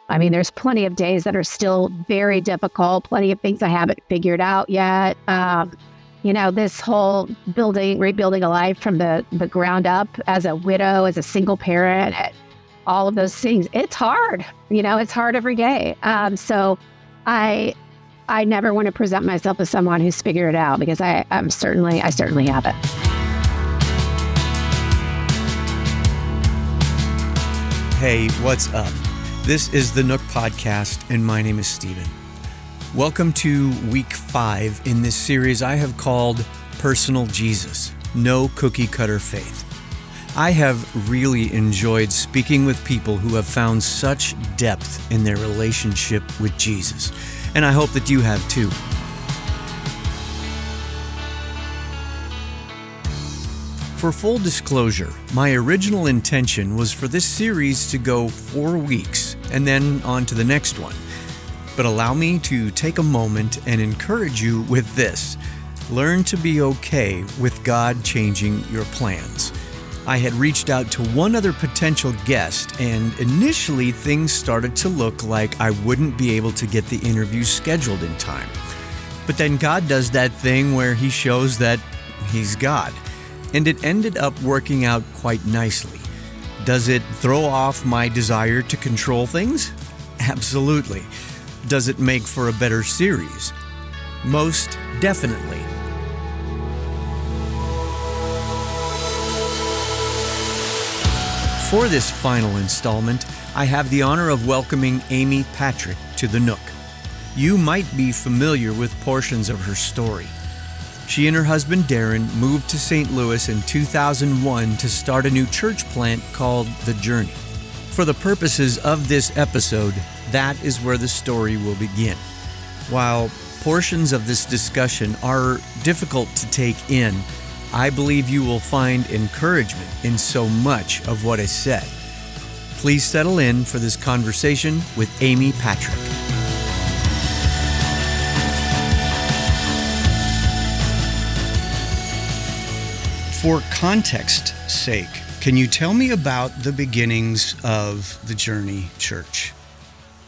I mean, there's plenty of days that are still very difficult, plenty of things I haven't figured out yet. This whole rebuilding a life from the ground up as a widow, as a single parent, all of those things, it's hard. It's hard every day. So I never want to present myself as someone who's figured it out, because I certainly haven't. Hey, what's up? This is the Nook Podcast, and my name is Steven. Welcome to week 5 in this series I have called Personal Jesus, No Cookie Cutter Faith. I have really enjoyed speaking with people who have found such depth in their relationship with Jesus, and I hope that you have too. For full disclosure, my original intention was for this series to go 4 weeks and then on to the next one. But allow me to take a moment and encourage you with this. Learn to be okay with God changing your plans. I had reached out to one other potential guest, and initially things started to look like I wouldn't be able to get the interview scheduled in time. But then God does that thing where He shows that He's God. And it ended up working out quite nicely. Does it throw off my desire to control things? Absolutely. Does it make for a better series? Most definitely. For this final installment, I have the honor of welcoming Amie Patrick to the Nook. You might be familiar with portions of her story. She and her husband Darren moved to St. Louis in 2001 to start a new church plant called The Journey. For the purposes of this episode, that is where the story will begin. While portions of this discussion are difficult to take in, I believe you will find encouragement in so much of what is said. Please settle in for this conversation with Amie Patrick. For context sake, can you tell me about the beginnings of the Journey Church?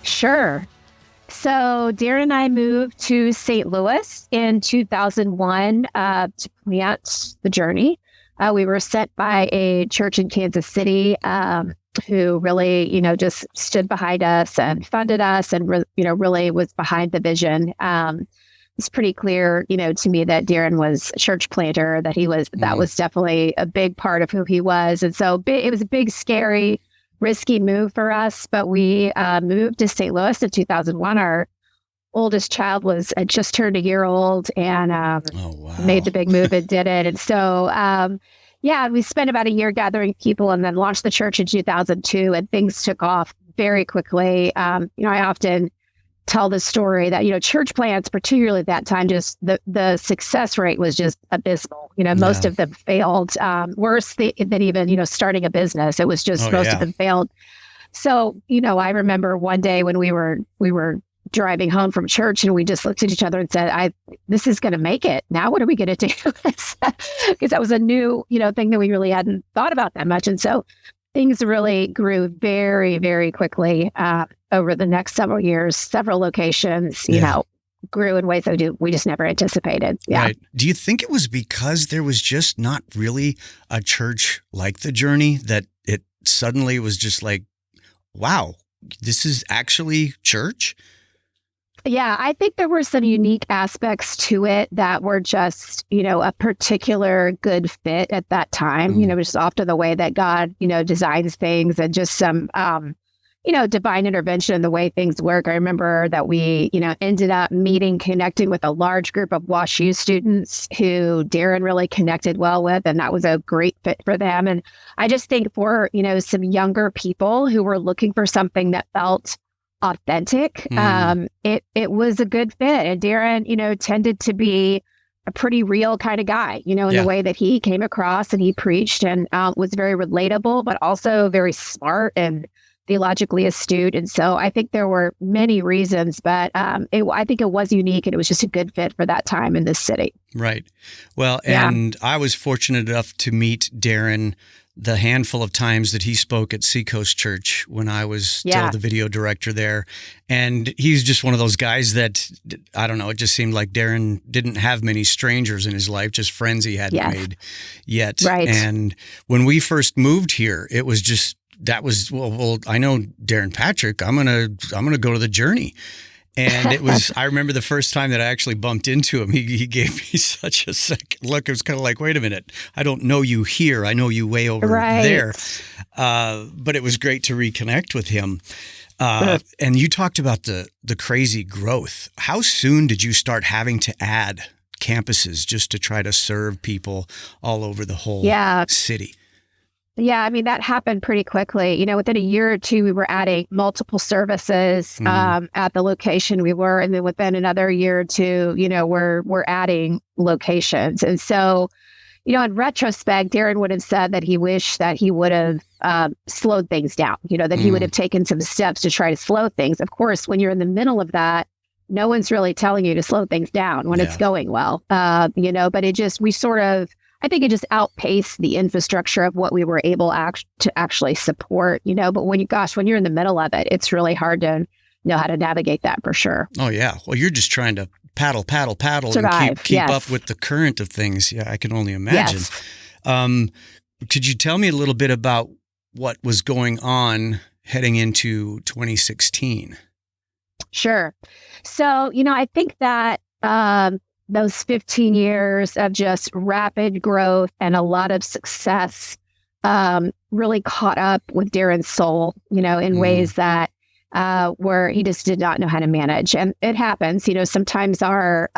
Sure. So Darren and I moved to St. Louis in 2001 to plant the Journey. We were sent by a church in Kansas City who really, just stood behind us and funded us and, really was behind the vision. It's pretty clear, to me that Darren was a church planter, that was definitely a big part of who he was. And so it was a big, scary, risky move for us. But we moved to St. Louis in 2001. Our oldest child had just turned a year old and made the big move and did it. And so, we spent about a year gathering people and then launched the church in 2002, and things took off very quickly. I often tell the story that, church plants, particularly at that time, just the success rate was just abysmal. Most of them failed, worse than even, starting a business. It was just most of them failed. So, I remember one day when we were driving home from church and we just looked at each other and said, this is going to make it. Now, what are we going to do? Because that was a new, thing that we really hadn't thought about that much. And so things really grew very, very quickly over the next several years. Several locations, grew in ways that we just never anticipated. Yeah. Right. Do you think it was because there was just not really a church like The Journey that it suddenly was just like, wow, this is actually church? Yeah, I think there were some unique aspects to it that were just, a particular good fit at that time, just often the way that God, designs things and just some, divine intervention in the way things work. I remember that we, ended up connecting with a large group of WashU students who Darren really connected well with, and that was a great fit for them. And I just think for, some younger people who were looking for something that felt authentic, it was a good fit. And Darren, tended to be a pretty real kind of guy, in the way that he came across and he preached, and was very relatable, but also very smart and theologically astute. And so I think there were many reasons, but I think it was unique, and it was just a good fit for that time in this city. Right. Well, and I was fortunate enough to meet Darren the handful of times that he spoke at Seacoast Church when I was still the video director there. And he's just one of those guys that, I don't know, it just seemed like Darren didn't have many strangers in his life, just friends he hadn't made yet. Right. And when we first moved here, it was just, that was, well, I know Darren Patrick, I'm going to go to the journey. And it was, I remember the first time that I actually bumped into him, he gave me such a second look. It was kind of like, wait a minute, I don't know you here. I know you way over there. But it was great to reconnect with him. And you talked about the crazy growth. How soon did you start having to add campuses just to try to serve people all over the whole city? Yeah, I mean, that happened pretty quickly. You know, within a year or two, we were adding multiple services at the location we were. And then within another year or two, you know, we're adding locations. And so, you know, in retrospect, Darren would have said that he wished that he would have slowed things down, you know, that he would have taken some steps to try to slow things. Of course, when you're in the middle of that, no one's really telling you to slow things down when it's going well, you know, but I think it just outpaced the infrastructure of what we were able to actually support, you know, but when you're in the middle of it, it's really hard to know how to navigate that for sure. Oh, yeah. Well, you're just trying to paddle survive, and keep up with the current of things. Yeah, I can only imagine. Yes. Could you tell me a little bit about what was going on heading into 2016? Sure. So, you know, I think that those 15 years of just rapid growth and a lot of success really caught up with Darren's soul, you know, in ways that where he just did not know how to manage. And it happens, you know, sometimes our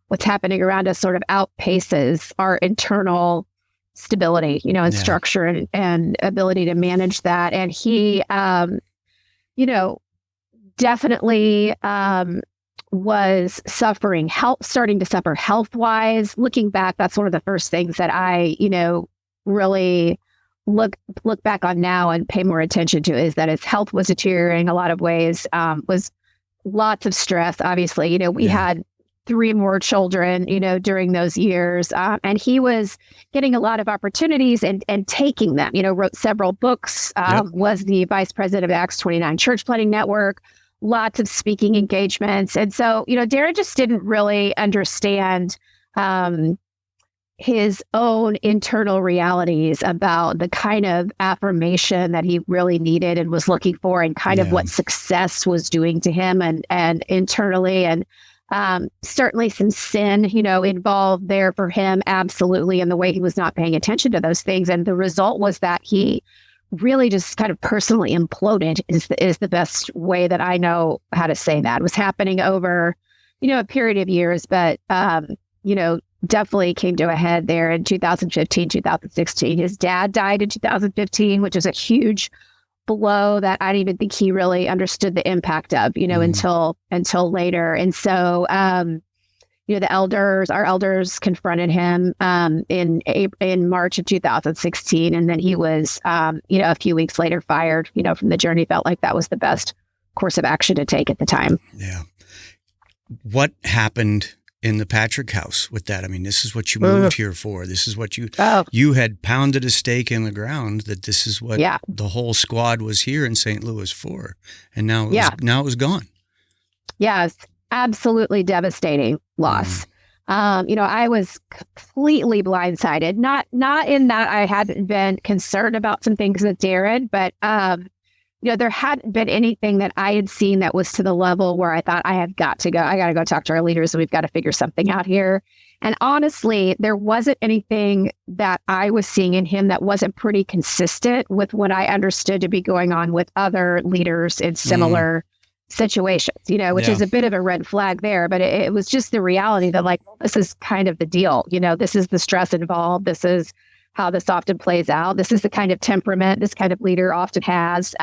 what's happening around us sort of outpaces our internal stability, you know, and structure and ability to manage that. And he, you know, definitely was starting to suffer health-wise. Looking back, that's one of the first things that I, you know, really look back on now and pay more attention to, is that his health was deteriorating a lot of ways, was lots of stress. Obviously, you know, we had 3 more children, you know, during those years. And he was getting a lot of opportunities and taking them, you know, wrote several books, was the vice president of the Acts 29 Church Planting Network, lots of speaking engagements. And so, you know, Darren just didn't really understand his own internal realities about the kind of affirmation that he really needed and was looking for, and kind of what success was doing to him and internally. And certainly some sin, you know, involved there for him, absolutely, in the way he was not paying attention to those things. And the result was that he really just kind of personally imploded is the best way that I know how to say that. It was happening over, you know, a period of years, but, you know, definitely came to a head there in 2015, 2016. His dad died in 2015, which is a huge blow that I didn't even think he really understood the impact of, you know, until later. And so, you know, our elders confronted him in March of 2016, and then he was, you know, a few weeks later fired, you know, from the journey. Felt like that was the best course of action to take at the time. Yeah. What happened in the Patrick house with that? I mean, this is what you moved here for. This is what you had pounded a stake in the ground, that this is what the whole squad was here in St. Louis for. And now it was gone. Yes. Absolutely devastating loss. You know, I was completely blindsided, not in that I hadn't been concerned about some things with Darren, but, you know, there hadn't been anything that I had seen that was to the level where I thought I got to go talk to our leaders, and we've got to figure something out here. And honestly, there wasn't anything that I was seeing in him that wasn't pretty consistent with what I understood to be going on with other leaders in similar situations, you know, which is a bit of a red flag there, but it was just the reality that, like, well, this is kind of the deal, you know, this is the stress involved. This is how this often plays out. This is the kind of temperament this kind of leader often has.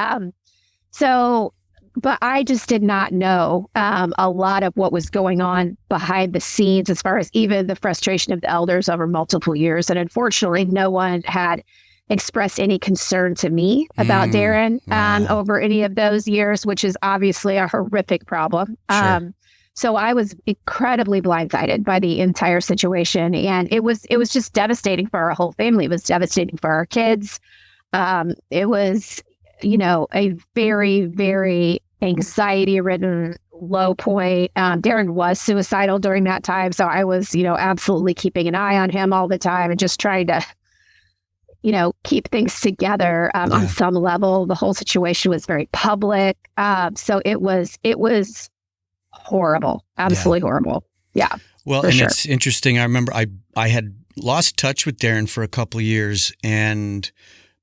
But I just did not know a lot of what was going on behind the scenes, as far as even the frustration of the elders over multiple years. And unfortunately, no one had expressed any concern to me about Darren over any of those years, which is obviously a horrific problem. Sure. So I was incredibly blindsided by the entire situation. And it was just devastating for our whole family. It was devastating for our kids. It was, a very, very anxiety-ridden low point. Darren was suicidal during that time. So I was, absolutely keeping an eye on him all the time and just trying to, keep things together on some level. The whole situation was very public. So it was horrible, absolutely horrible. Yeah. Well, and it's interesting. I remember I had lost touch with Darren for a couple of years and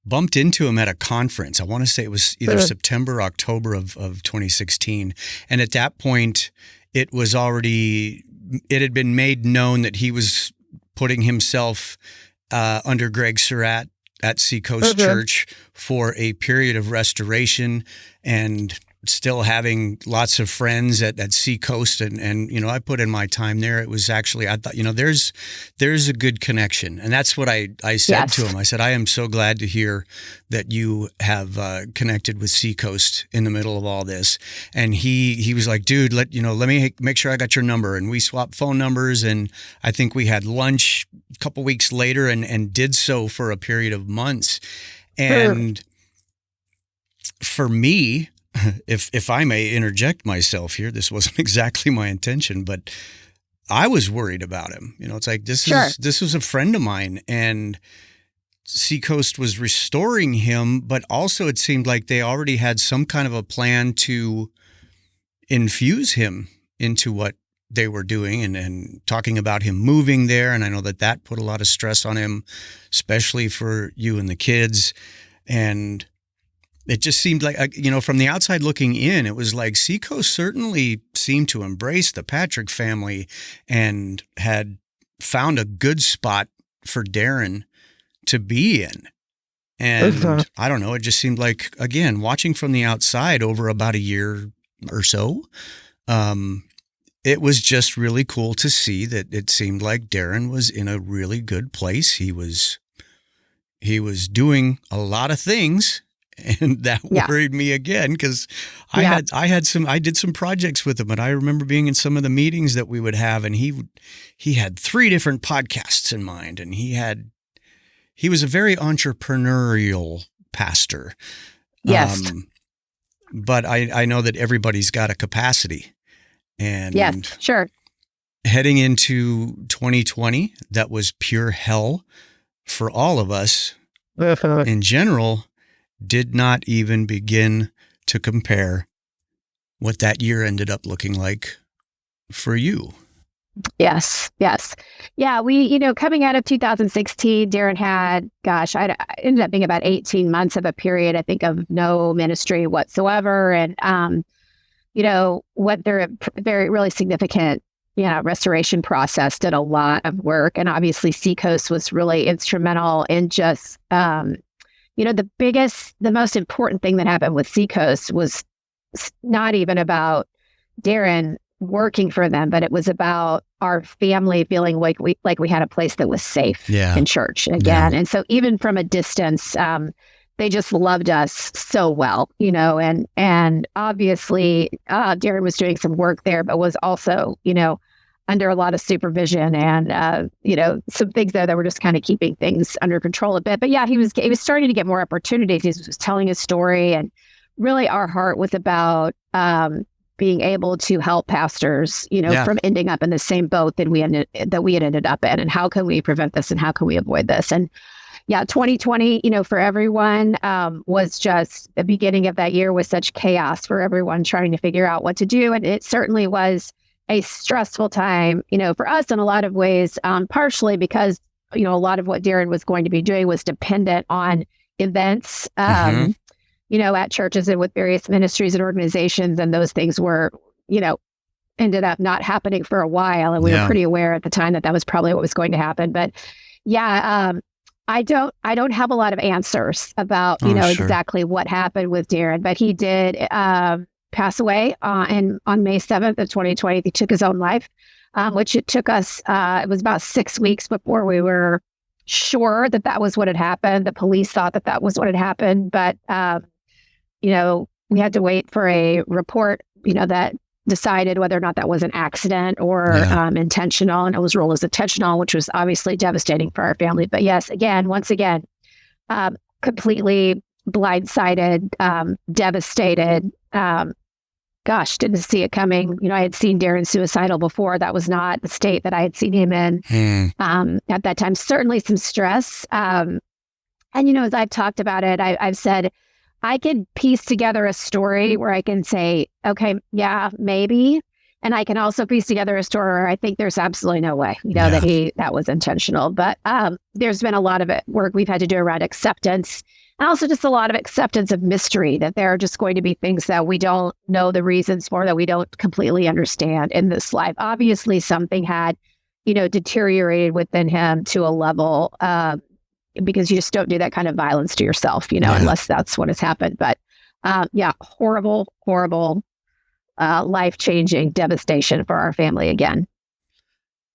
bumped into him at a conference. I want to say it was either September, October of 2016. And at that point, it had been made known that he was putting himself under Greg Surratt at Seacoast Church for a period of restoration and still having lots of friends at Seacoast. And I put in my time there. It was actually, I thought, there's a good connection. And that's what I said to him. I said, I am so glad to hear that you have connected with Seacoast in the middle of all this. And he was like, dude, let me make sure I got your number. And we swapped phone numbers. And I think we had lunch a couple weeks later and did so for a period of months. And for me, if I may interject myself here, this wasn't exactly my intention, but I was worried about him. It's like, this was a friend of mine, and Seacoast was restoring him, but also it seemed like they already had some kind of a plan to infuse him into what they were doing and talking about him moving there. And I know that put a lot of stress on him, especially for you and the kids. And it just seemed like, from the outside looking in, it was like Seacoast certainly seemed to embrace the Patrick family and had found a good spot for Darren to be in. And I don't know, it just seemed like, again, watching from the outside over about a year or so, it was just really cool to see that it seemed like Darren was in a really good place. He was doing a lot of things. And that worried me again because I did some projects with him, and I remember being in some of the meetings that we would have, and he had 3 different podcasts in mind, and he was a very entrepreneurial pastor. Yes. But I know that everybody's got a capacity, and heading into 2020, that was pure hell for all of us in general. Did not even begin to compare what that year ended up looking like for you. Yes. Yeah, we, coming out of 2016, Darren had, I ended up being about 18 months of a period, I think, of no ministry whatsoever. And, what their very, really significant, restoration process did a lot of work. And obviously Seacoast was really instrumental in just, the most important thing that happened with Seacoast was not even about Darren working for them, but it was about our family feeling like we had a place that was safe in church again. And so even from a distance, they just loved us so well, and obviously Darren was doing some work there, but was also, under a lot of supervision and, some things there that were just kind of keeping things under control a bit. But yeah, he was starting to get more opportunities. He was telling his story, and really our heart was about being able to help pastors, from ending up in the same boat that we had ended up in. And how can we prevent this, and how can we avoid this? And yeah, 2020, for everyone was just the beginning of that year was such chaos for everyone trying to figure out what to do. And it certainly was a stressful time, for us in a lot of ways, partially because, a lot of what Darren was going to be doing was dependent on events, at churches and with various ministries and organizations. And those things were, ended up not happening for a while. And we were pretty aware at the time that was probably what was going to happen. But I don't have a lot of answers about, exactly what happened with Darren, but he did pass away on May 7th of 2020. He took his own life, which it took us, it was about 6 weeks before we were sure that was what had happened. The police thought that was what had happened, but, we had to wait for a report, that decided whether or not that was an accident or intentional, and it was ruled as intentional, which was obviously devastating for our family. But yes, once again, completely blindsided, devastated. Didn't see it coming. I had seen Darren suicidal before. That was not the state that I had seen him in at that time. Certainly some stress. And, as I've talked about it, I've said, I can piece together a story where I can say, okay, yeah, maybe. And I can also piece together a story where I think there's absolutely no way, that was intentional. But there's been a lot of work we've had to do around acceptance, and also just a lot of acceptance of mystery, that there are just going to be things that we don't know the reasons for, that we don't completely understand in this life. Obviously, something had, deteriorated within him to a level, because you just don't do that kind of violence to yourself, unless that's what has happened. But horrible, horrible, life-changing devastation for our family again.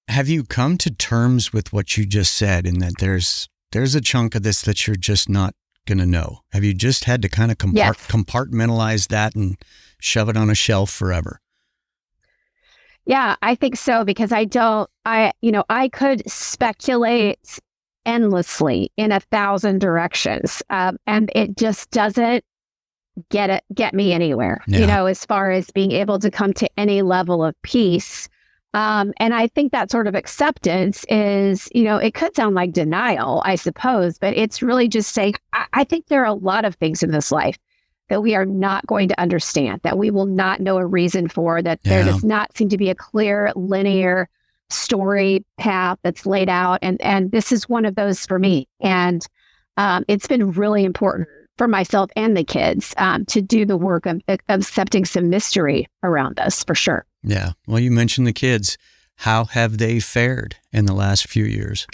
Have you come to terms with what you just said, in that there's a chunk of this that you're just not going to know? Have you just had to kind of compartmentalize that and shove it on a shelf forever? Yeah, I think so, because I could speculate endlessly in 1,000 directions, and it just doesn't get me anywhere, as far as being able to come to any level of peace. And I think that sort of acceptance is, it could sound like denial, I suppose, but it's really just saying, I think there are a lot of things in this life that we are not going to understand, that we will not know a reason for, that there does not seem to be a clear, linear story path that's laid out. And this is one of those for me. And it's been really important for myself and the kids to do the work of accepting some mystery around us, for sure. Yeah. Well, you mentioned the kids. How have they fared in the last few years?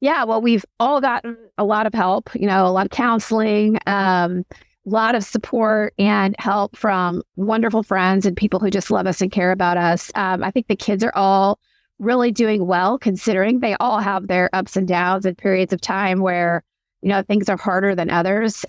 Yeah, well, we've all gotten a lot of help, a lot of counseling, a lot of support and help from wonderful friends and people who just love us and care about us. I think the kids are all really doing well, considering they all have their ups and downs and periods of time where, things are harder than others.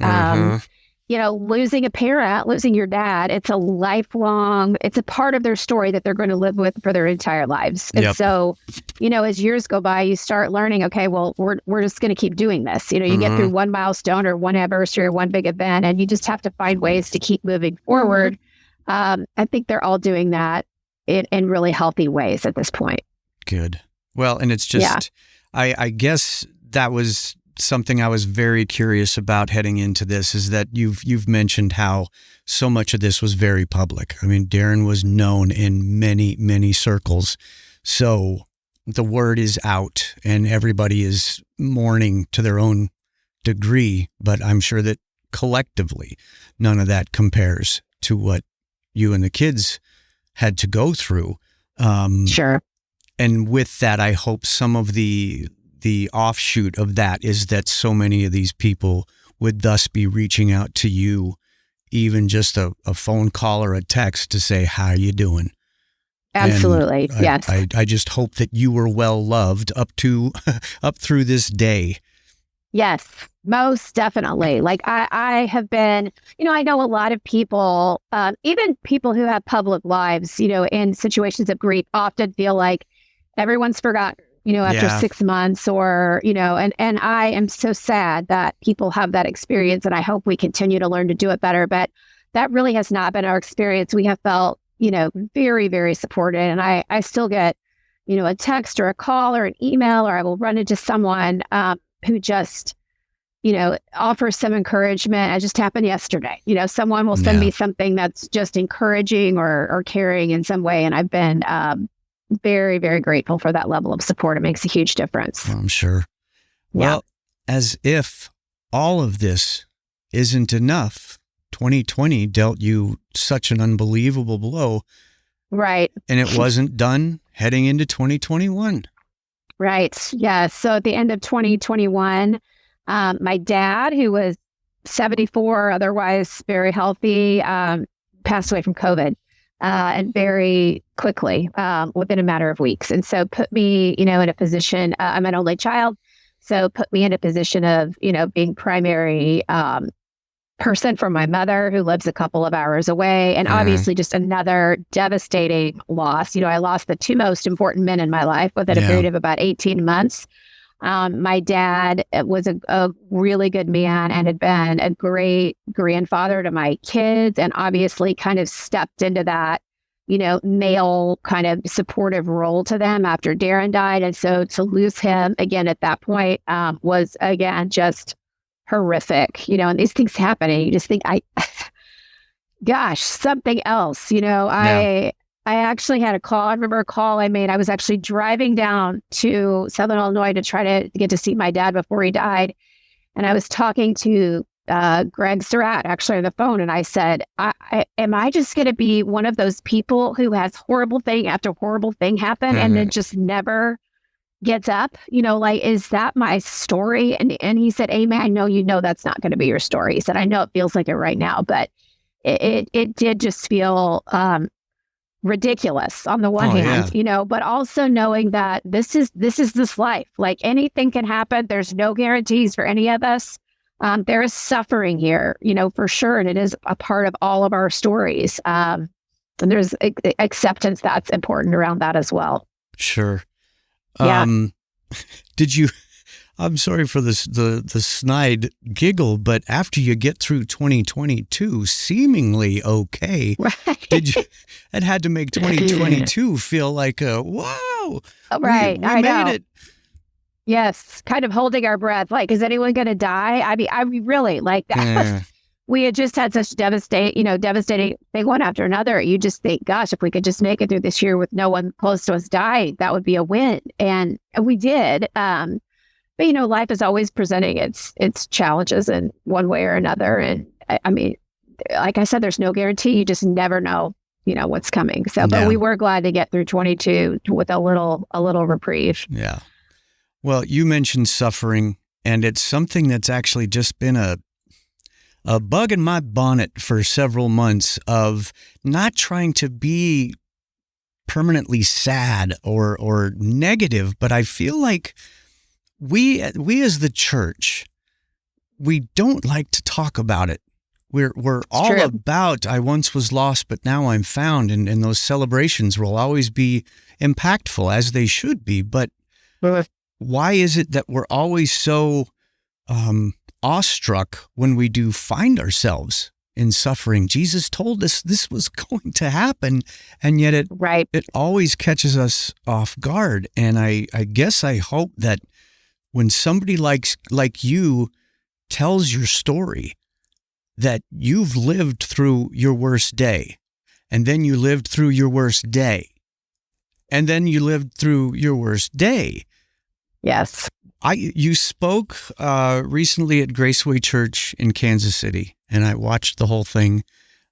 Losing a parent, losing your dad, it's a part of their story that they're going to live with for their entire lives. And so, as years go by, you start learning, okay, well, we're just going to keep doing this. You get through one milestone or one anniversary or one big event, and you just have to find ways to keep moving forward. I think they're all doing that in really healthy ways at this point. Good. Well, and it's just, I guess that was something I was very curious about heading into this, is that you've mentioned how so much of this was very public. I mean, Darren was known in many, many circles. So the word is out and everybody is mourning to their own degree, but I'm sure that collectively, none of that compares to what you and the kids had to go through. Sure. And with that, I hope some of the offshoot of that is that so many of these people would thus be reaching out to you, even just a phone call or a text to say, how are you doing? Absolutely. Yes. I just hope that you were well loved up through this day. Yes, most definitely. Like I have been, I know a lot of people, even people who have public lives, in situations of grief, often feel like everyone's forgotten, after 6 months or, and I am so sad that people have that experience, and I hope we continue to learn to do it better. But that really has not been our experience. We have felt, very, very supported. And I still get, a text or a call or an email, or I will run into someone who just, offers some encouragement. It just happened yesterday. Someone will send me something that's just encouraging or caring in some way. And I've been very, very grateful for that level of support. It makes a huge difference. I'm sure. Well, as if all of this isn't enough, 2020 dealt you such an unbelievable blow. Right. And it wasn't done heading into 2021. Right. Yeah. So at the end of 2021, my dad, who was 74, otherwise very healthy, passed away from COVID. And very quickly, within a matter of weeks. And so put me, in a position, I'm an only child, so put me in a position of, being primary person from my mother who lives a couple of hours away. And obviously just another devastating loss. I lost the two most important men in my life within a period of about 18 months. My dad was a really good man and had been a great grandfather to my kids, and obviously kind of stepped into that, male kind of supportive role to them after Darren died. And so to lose him again at that point was, again, just horrific, and these things happen and you just think, gosh, something else, I actually had a call. I remember a call I made. I was actually driving down to Southern Illinois to try to get to see my dad before he died. And I was talking to Greg Surratt actually on the phone. And I said, am I just going to be one of those people who has horrible thing after horrible thing happen and then just never gets up? Is that my story? And he said, Amie, I know that's not going to be your story. He said, I know it feels like it right now, but it did just feel ridiculous on the one hand, but also knowing that this is this life. Like anything can happen. There's no guarantees for any of us. There is suffering here, for sure. And it is a part of all of our stories. And there's acceptance that's important around that as well. Sure. Yeah. Did you, I'm sorry for this, the snide giggle, but after you get through 2022 seemingly okay, right. It had to make 2022 feel like a, wow, right. we I made know. it. Yes. Kind of holding our breath. Like, is anyone going to die? I mean, really, like that. Yeah. We had just had such devastating thing one after another. You just think, gosh, if we could just make it through this year with no one close to us dying, that would be a win. And we did. But, life is always presenting its challenges in one way or another. And I mean, like I said, there's no guarantee. You just never know, what's coming. So, but we were glad to get through 22 with a little reprieve. Yeah. Well, you mentioned suffering, and it's something that's actually just been a bug in my bonnet for several months of not trying to be permanently sad or negative, but I feel like we as the church, we don't like to talk about it. We're all true. about I once was lost, but now I'm found, and those celebrations will always be impactful as they should be. But why is it that we're always so awestruck when we do find ourselves in suffering? Jesus told us this was going to happen, and yet it always catches us off guard. And I guess I hope that when somebody like you tells your story, that you've lived through your worst day, and then you lived through your worst day, and then you lived through your worst day. Yes. You spoke recently at Graceway Church in Kansas City, and I watched the whole thing.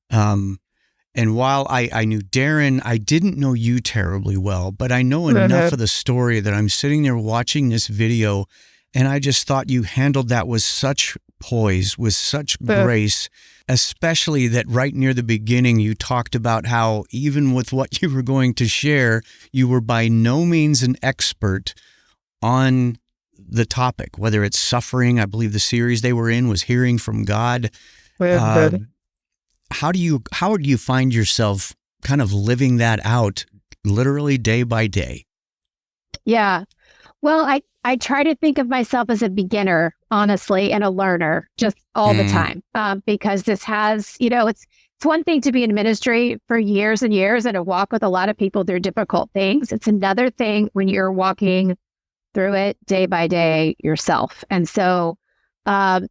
And while I knew Darren, I didn't know you terribly well, but I know enough of the story that I'm sitting there watching this video, and I just thought you handled that with such poise, with such grace, especially that right near the beginning, you talked about how even with what you were going to share, you were by no means an expert on the topic, whether it's suffering. I believe the series they were in was Hearing from God. How do you find yourself kind of living that out literally day by day? Yeah. Well, I try to think of myself as a beginner, honestly, and a learner just all the time, because this has, it's one thing to be in ministry for years and years and to walk with a lot of people through difficult things. It's another thing when you're walking through it day by day yourself. And so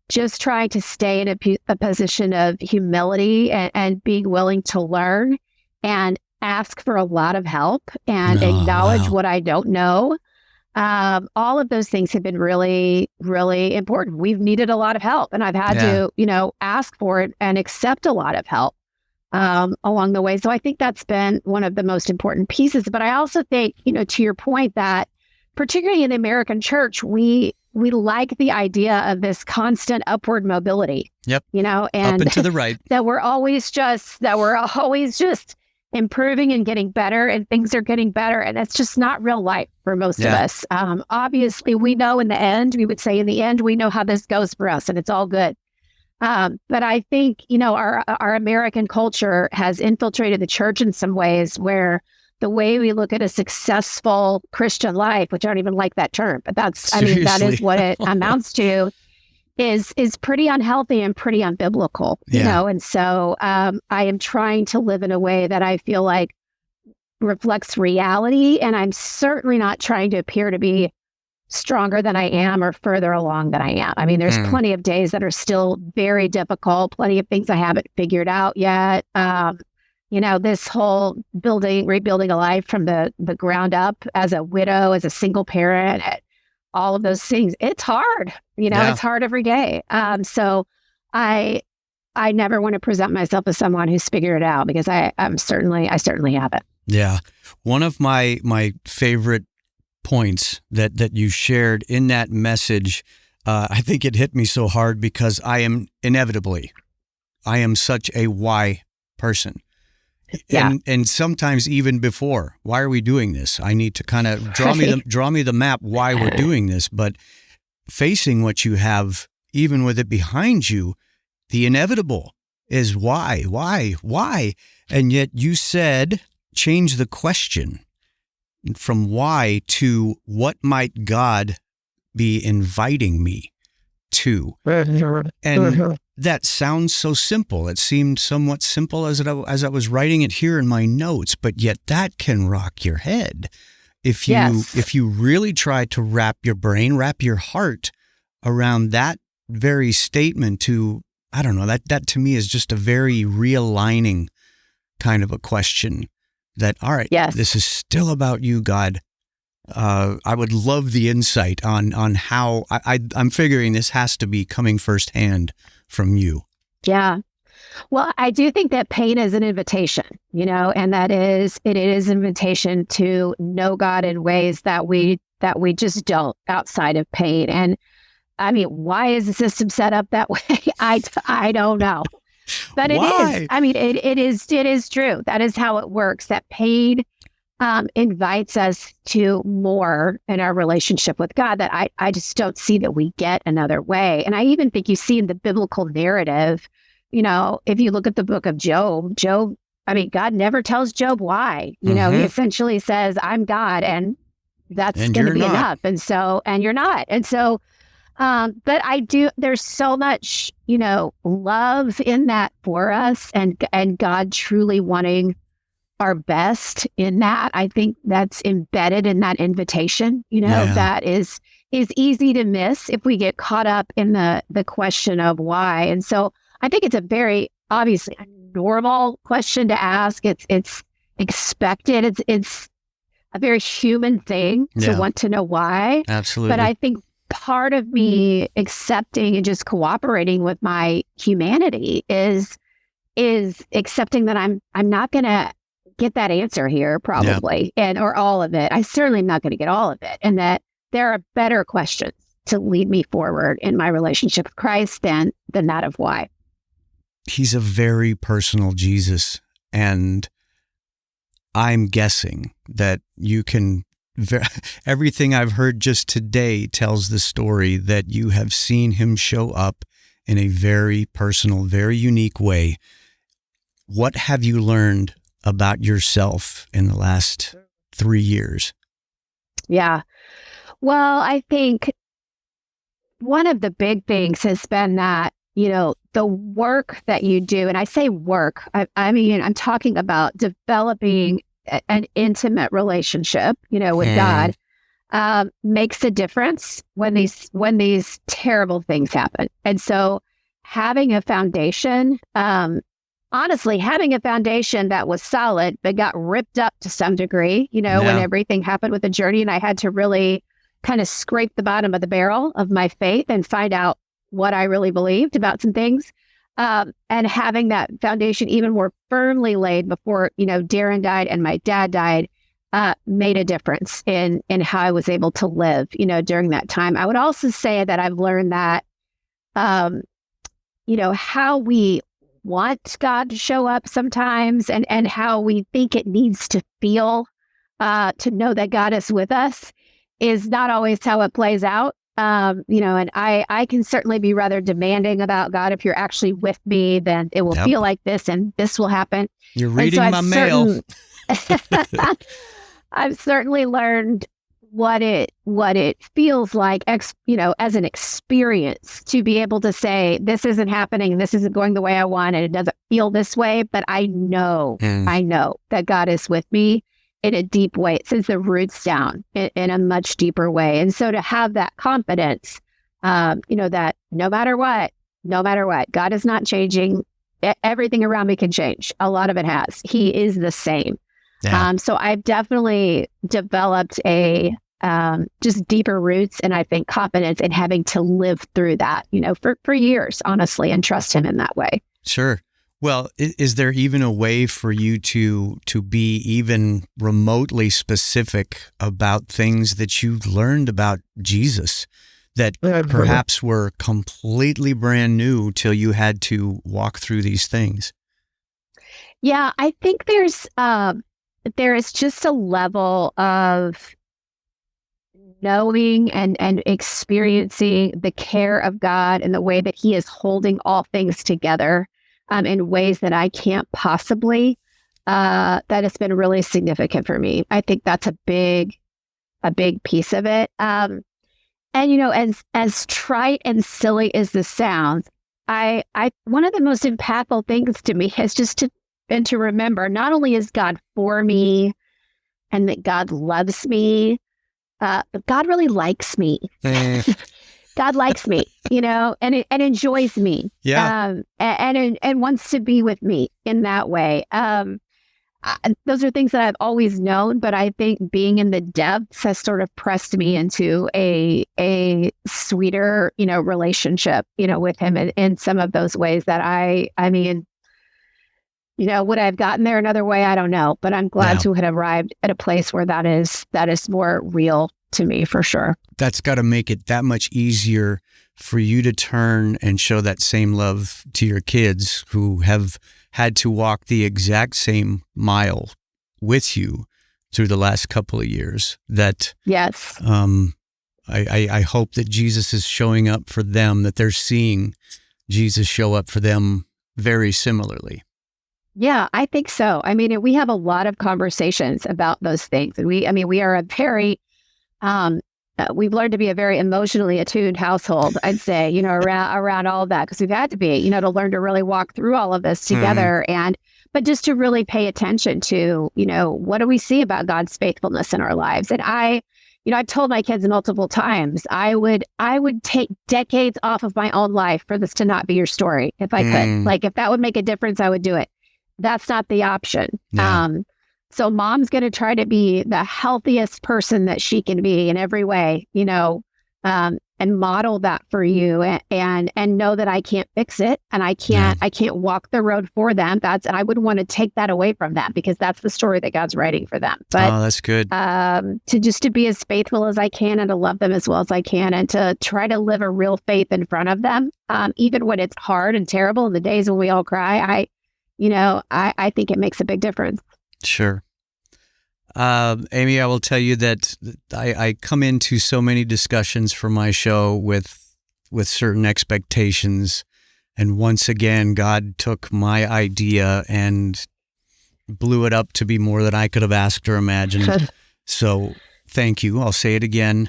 just trying to stay in a position of humility and being willing to learn and ask for a lot of help and acknowledge what I don't know. All of those things have been really, really important. We've needed a lot of help, and I've had to, ask for it and accept a lot of help along the way. So I think that's been one of the most important pieces. But I also think, to your point, that particularly in the American church, we like the idea of this constant upward mobility. Yep. And up and to the right. that we're always just improving and getting better, and things are getting better. And that's just not real life for most of us. Obviously, we know in the end, we know how this goes for us, and it's all good. But I think, you know, our American culture has infiltrated the church in some ways where the way we look at a successful Christian life, which I don't even like that term, but that's, I mean, that is what it amounts to, is pretty unhealthy and pretty unbiblical, you know? And so I am trying to live in a way that I feel like reflects reality. And I'm certainly not trying to appear to be stronger than I am or further along than I am. I mean, there's plenty of days that are still very difficult, plenty of things I haven't figured out yet. You know, this whole rebuilding a life from the ground up as a widow, as a single parent, all of those things, it's hard, you know, it's hard every day. So I never want to present myself as someone who's figured it out, because I certainly haven't. Yeah. One of my favorite points that you shared in that message, I think it hit me so hard because I am such a why person. Yeah. And sometimes even before, why are we doing this? I need to kind of draw me the map why we're doing this. But facing what you have, even with it behind you, the inevitable is why? And yet you said, change the question from why to what might God be inviting me to? And that sounds so simple. It seemed somewhat simple as I was writing it here in my notes, but yet that can rock your head if you really try to wrap your heart around that very statement. To, I don't know, that to me is just a very realigning kind of a question. That, all right, this is still about you, God. I would love the insight on how I'm figuring this has to be coming firsthand from you. Yeah. Well, I do think that pain is an invitation, you know, and it is an invitation to know God in ways that we just don't outside of pain. And I mean, why is the system set up that way? I don't know. But it is. I mean, it is true. That is how it works. That pain invites us to more in our relationship with God that I just don't see that we get another way. And I even think you see in the biblical narrative, you know, if you look at the book of Job, I mean, God never tells Job why. You know, he essentially says, I'm God, and that's going to be enough. And so, and you're not. And so, but there's so much, you know, love in that for us, and God truly wanting our best in that. I think that's embedded in that invitation, you know, that is easy to miss if we get caught up in the question of why. And so I think it's a very, obviously, a normal question to ask. It's expected. It's a very human thing to want to know why. Absolutely. But I think part of me accepting and just cooperating with my humanity is accepting that I'm not going to get that answer here, probably, or all of it. I certainly am not going to get all of it, and that there are better questions to lead me forward in my relationship with Christ than that of why. He's a very personal Jesus, and I'm guessing that you can. Everything I've heard just today tells the story that you have seen him show up in a very personal, very unique way. What have you learned about yourself in the last 3 years? Yeah. Well, I think one of the big things has been that, you know, the work that you do, and I say work, I mean, I'm talking about developing an intimate relationship, you know, with God, makes a difference when these terrible things happen. And so having a foundation, honestly, having a foundation that was solid, but got ripped up to some degree, you know, when everything happened with the journey, and I had to really kind of scrape the bottom of the barrel of my faith and find out what I really believed about some things. And having that foundation even more firmly laid before, you know, Darren died and my dad died, made a difference in how I was able to live, you know, during that time. I would also say that I've learned that, you know, how we want God to show up sometimes and how we think it needs to feel to know that God is with us is not always how it plays out. And I can certainly be rather demanding about God. If you're actually with me, then it will feel like this and this will happen. You're reading my mail. I've certainly learned what it feels like, as an experience to be able to say, this isn't happening, this isn't going the way I want, and it doesn't feel this way, but I know that God is with me in a deep way. It sends the roots down in a much deeper way. And so to have that confidence, that no matter what, God is not changing. Everything around me can change. A lot of it has. He is the same. Yeah. So I've definitely developed a just deeper roots, and I think confidence in having to live through that, for years, honestly, and trust him in that way. Sure. Well, is there even a way for you to be even remotely specific about things that you learned about Jesus that perhaps were completely brand new till you had to walk through these things? Yeah, I think there is just a level of knowing and experiencing the care of God and the way that he is holding all things together in ways that I can't possibly, that has been really significant for me. I think that's a big piece of it. And, as trite and silly as this sounds, I one of the most impactful things to me is just to remember, not only is God for me and that God loves me, but God really likes me. God likes me, and enjoys me. Yeah. And wants to be with me in that way. Those are things that I've always known, but I think being in the depths has sort of pressed me into a sweeter, relationship, with him in some of those ways that I mean, would I have gotten there another way? I don't know, but I'm glad to have arrived at a place where that is more real to me, for sure. That's got to make it that much easier for you to turn and show that same love to your kids who have had to walk the exact same mile with you through the last couple of years. That yes, I hope that Jesus is showing up for them, that they're seeing Jesus show up for them very similarly. Yeah, I think so. I mean, we have a lot of conversations about those things. And we are a very, we've learned to be a very emotionally attuned household, I'd say, around all of that, because we've had to be, to learn to really walk through all of this together. But just to really pay attention to, what do we see about God's faithfulness in our lives? And I've told my kids multiple times, I would take decades off of my own life for this to not be your story, if I could. Like, if that would make a difference, I would do it. That's not the option. Yeah. So mom's going to try to be the healthiest person that she can be in every way, and model that for you, and know that I can't fix it, and I can't walk the road for them. And I wouldn't want to take that away from them, because that's the story that God's writing for them. But that's good. To be as faithful as I can, and to love them as well as I can, and to try to live a real faith in front of them, even when it's hard and terrible, and the days when we all cry, I think it makes a big difference. Sure. Amie, I will tell you that I come into so many discussions for my show with certain expectations. And once again, God took my idea and blew it up to be more than I could have asked or imagined. So thank you. I'll say it again.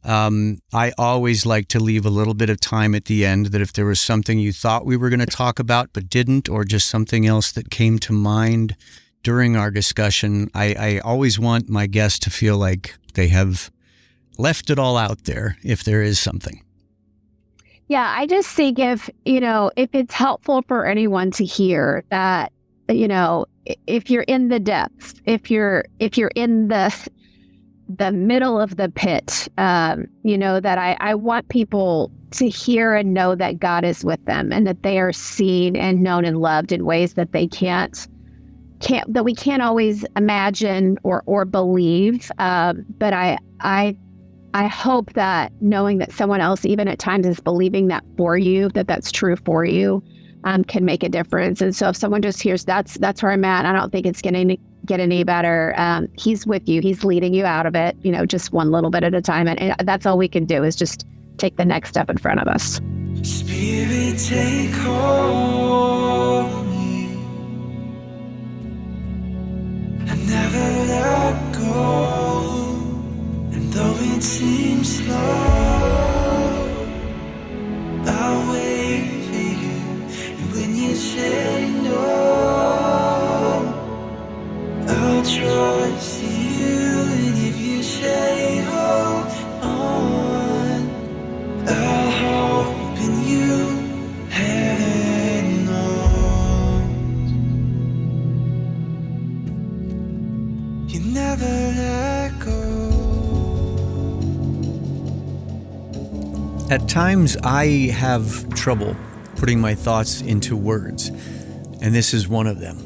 I always like to leave a little bit of time at the end, that if there was something you thought we were going to talk about but didn't, or just something else that came to mind during our discussion, I always want my guests to feel like they have left it all out there, if there is something. Yeah, I just think if it's helpful for anyone to hear that, if you're in the depths, if you're in the middle of the pit, that I want people to hear and know that God is with them, and that they are seen and known and loved in ways that they that we can't always imagine or believe. But I hope that knowing that someone else, even at times, is believing that for you, that's true for you, can make a difference. And so if someone just hears that's where I'm at, I don't think it's going to get any better. He's with you. He's leading you out of it, just one little bit at a time. And that's all we can do, is just take the next step in front of us. Spirit, take hold of me and never let go. And though it seems slow, I'll wait for you. And when you say no, I'll trust you. And if you say hold on, I'll hope in you. Heaven knows you never let go. At times, I have trouble putting my thoughts into words, and this is one of them.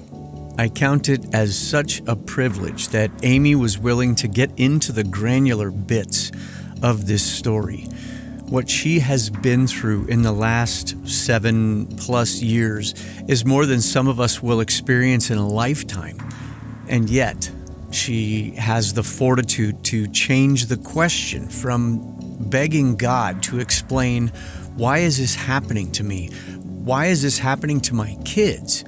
I count it as such a privilege that Amie was willing to get into the granular bits of this story. What she has been through in the last 7+ years is more than some of us will experience in a lifetime. And yet, she has the fortitude to change the question from begging God to explain, why is this happening to me? Why is this happening to my kids?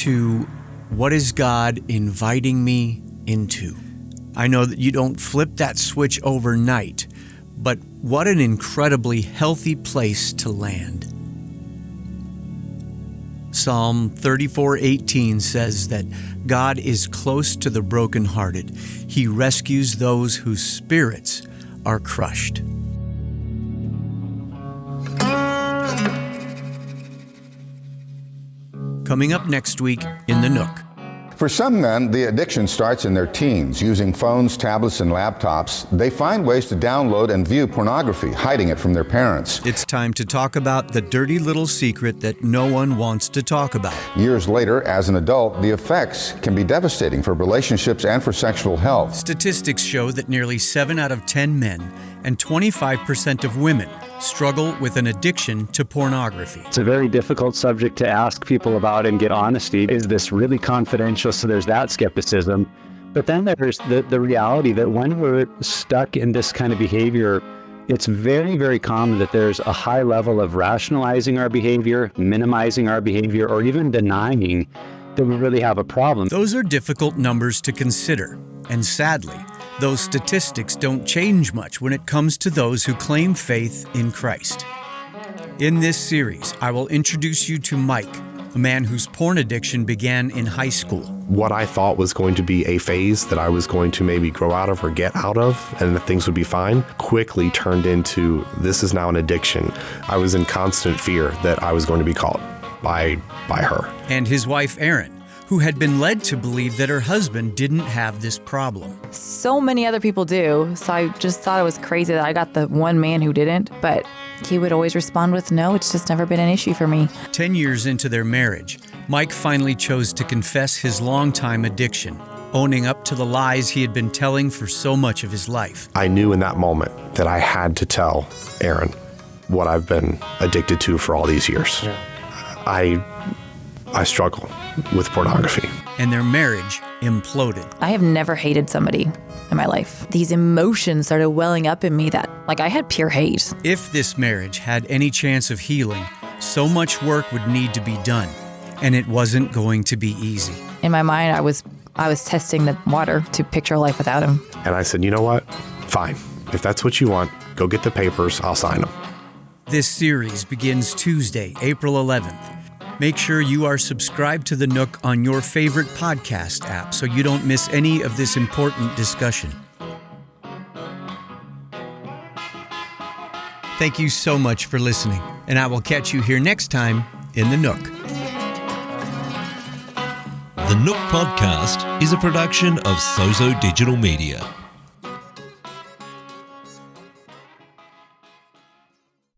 To, what is God inviting me into? I know that you don't flip that switch overnight, but what an incredibly healthy place to land. Psalm 34:18 says that God is close to the brokenhearted. He rescues those whose spirits are crushed. Coming up next week in the Nook. For some men, the addiction starts in their teens. Using phones, tablets, and laptops, they find ways to download and view pornography, hiding it from their parents. It's time to talk about the dirty little secret that no one wants to talk about. Years later, as an adult, the effects can be devastating for relationships and for sexual health. Statistics show that nearly 7 out of 10 men and 25% of women struggle with an addiction to pornography. It's a very difficult subject to ask people about and get honesty. Is this really confidential? So there's that skepticism. But then there's the reality that when we're stuck in this kind of behavior, it's very, very common that there's a high level of rationalizing our behavior, minimizing our behavior, or even denying that we really have a problem. Those are difficult numbers to consider. And sadly, those statistics don't change much when it comes to those who claim faith in Christ. In this series, I will introduce you to Mike, a man whose porn addiction began in high school. What I thought was going to be a phase that I was going to maybe grow out of or get out of and that things would be fine, quickly turned into, this is now an addiction. I was in constant fear that I was going to be caught by her. And his wife, Erin, who had been led to believe that her husband didn't have this problem. So many other people do, so I just thought it was crazy that I got the one man who didn't, but he would always respond with, no, it's just never been an issue for me. 10 years into their marriage, Mike finally chose to confess his longtime addiction, owning up to the lies he had been telling for so much of his life. I knew in that moment that I had to tell Erin what I've been addicted to for all these years. Yeah. I struggle with pornography. And their marriage imploded. I have never hated somebody in my life. These emotions started welling up in me that, I had pure hate. If this marriage had any chance of healing, so much work would need to be done, and it wasn't going to be easy. In my mind, I was testing the water to picture a life without him. And I said, you know what? Fine. If that's what you want, go get the papers. I'll sign them. This series begins Tuesday, April 11th. Make sure you are subscribed to The Nook on your favorite podcast app so you don't miss any of this important discussion. Thank you so much for listening, and I will catch you here next time in The Nook. The Nook Podcast is a production of Sozo Digital Media.